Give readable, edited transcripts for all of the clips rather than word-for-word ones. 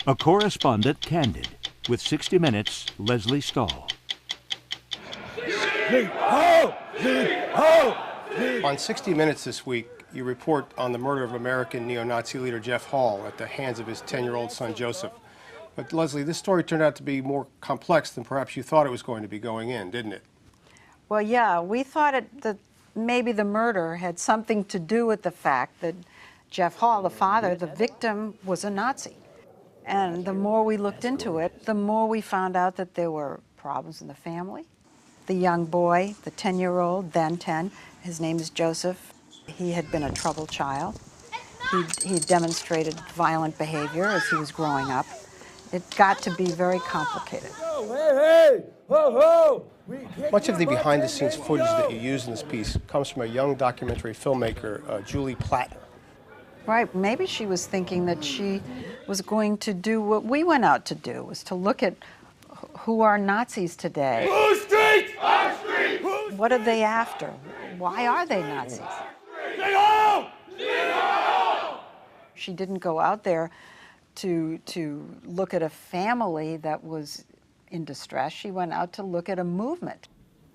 A correspondent candid with 60 Minutes' Leslie Stahl. On 60 Minutes this week, you report on the murder of American neo-Nazi leader Jeff Hall at the hands of his 10-year-old son Joseph. But Leslie, this story turned out to be more complex than perhaps you thought it was going to be going in, didn't it? Well, yeah, we thought that maybe the murder had something to do with the fact that Jeff Hall, the father, the victim, was a Nazi. And the more we looked into it, the more we found out that there were problems in the family. The young boy, the 10-year-old, then 10, his name is Joseph. He had been a troubled child. He demonstrated violent behavior as he was growing up. It got to be very complicated. Much of the behind-the-scenes footage that you use in this piece comes from a young documentary filmmaker, Julie Plattner. Right, maybe she was thinking that she was going to do what we went out to do, was to look at who are Nazis today. Whose streets? Our streets! What are they after? Why are they Nazis? Stay home! Stay home! She didn't go out there to look at a family that was in distress. She went out to look at a movement.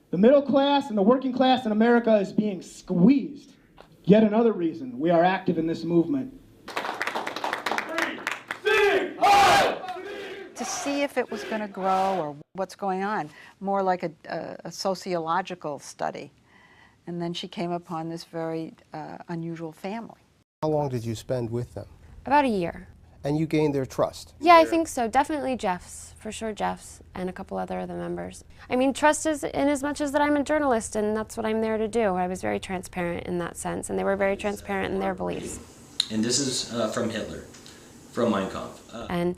The middle class and the working class in America is being squeezed. Yet another reason we are active in this movement. To see if it was going to grow or what's going on, more like a sociological study. And then she came upon this very unusual family. How long did you spend with them? About a year. And you gained their trust? Yeah, I think so. Definitely Jeff's, for sure Jeff's, and a couple other members. I mean, trust is in as much as that I'm a journalist, and that's what I'm there to do. I was very transparent in that sense, and they were very transparent in their beliefs. And this is from Hitler, from Mein Kampf. And,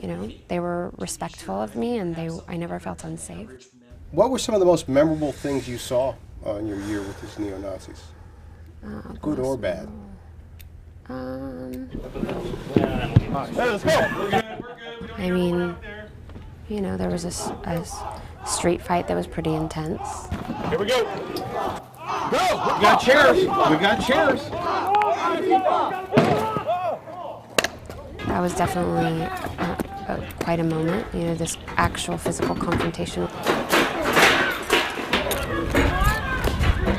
you know, they were respectful of me, and I never felt unsafe. What were some of the most memorable things you saw in your year with these neo-Nazis? Good or bad? I mean, you know, there was a street fight that was pretty intense. Here we go! Go! We got chairs! We got chairs! That was definitely quite a moment, you know, this actual physical confrontation.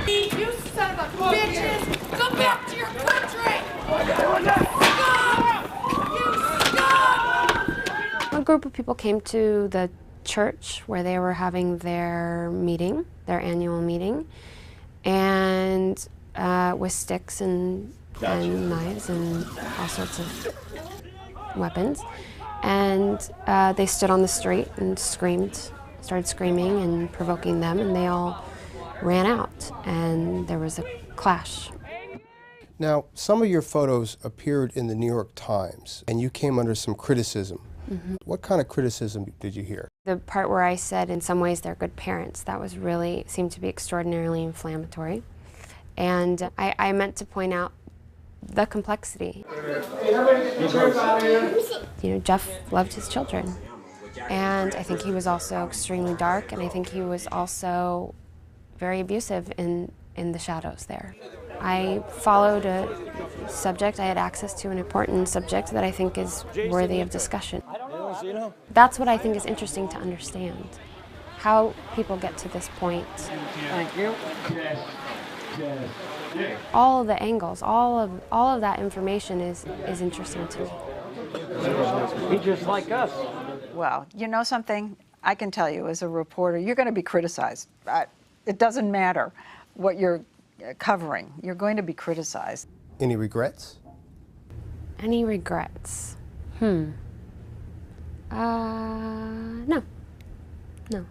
You son of a bitches! Go back to your country! A group of people came to the church where they were having their meeting, their annual meeting, and with sticks and knives and all sorts of weapons. And they stood on the street and started screaming and provoking them, and they all ran out, and there was a clash. Now, some of your photos appeared in the New York Times, and you came under some criticism. Mm-hmm. What kind of criticism did you hear? The part where I said, in some ways, they're good parents, that was really, seemed to be extraordinarily inflammatory. And I meant to point out the complexity. You know, Jeff loved his children. And I think he was also extremely dark, and I think he was also very abusive in the shadows there. I followed a subject, I had access to an important subject that I think is worthy of discussion. That's what I think is interesting to understand, how people get to this point. Thank you. All of the angles, all of that information is interesting to me. He's just like us. Well, you know something? I can tell you as a reporter, you're going to be criticized. It doesn't matter what you're covering. You're going to be criticized. Any regrets? Any regrets? No. No.